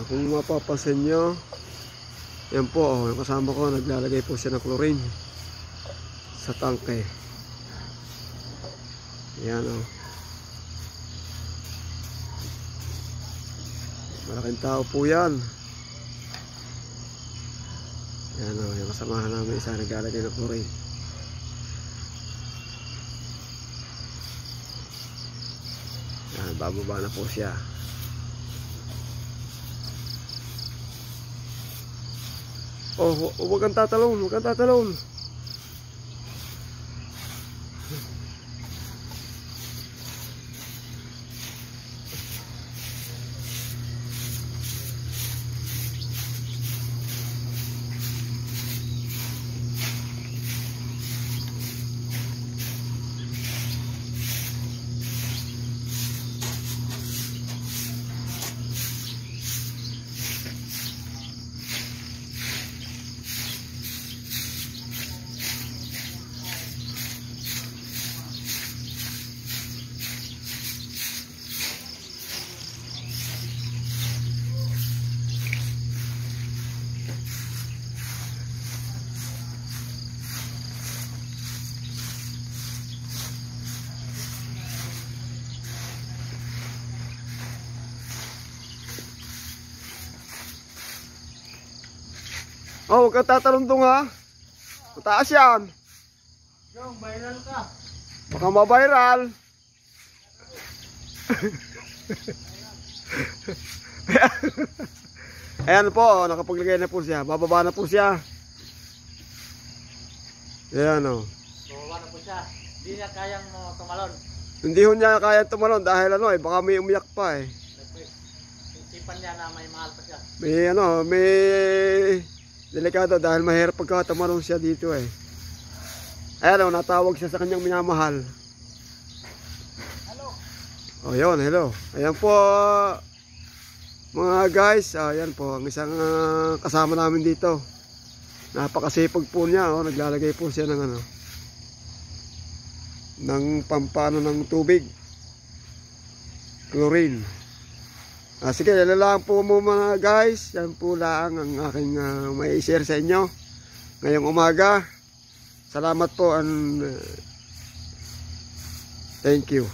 Kung mapapansin nyo, yan po, yung kasama ko naglalagay po siya ng chlorine sa tangke. Yan malaking tao po yan. Yan yung kasamahan namin isa naglalagay ng chlorine. Yan, bababa na po siya. Huwag kang tatalon, huwag kang tatalon. Huwag kang tatalon dong ha. Mataas yan. Yung, viral ka. Baka ma-viral. Ayan po, nakapaglagay na po siya. Bababa na po siya. Ayan Bababa na po siya. Hindi niya kayang tumalon. Hindi ho niya kaya tumalon dahil baka may umiyak pa eh. Isipan niya na may mahal pa siya. May delikado dahil mahirap pagka tumalon siya dito eh. Ayan natawag siya sa kanyang minamahal. Hello. Yun, hello. Ayan po mga guys, ayan po ang isang kasama namin dito. Napakasipag po niya, naglalagay po siya ng ng pampano ng tubig. Chlorine. Sige, yan lang po mga guys. Yan po lang ang aking may share sa inyo ngayong umaga. Salamat po and thank you.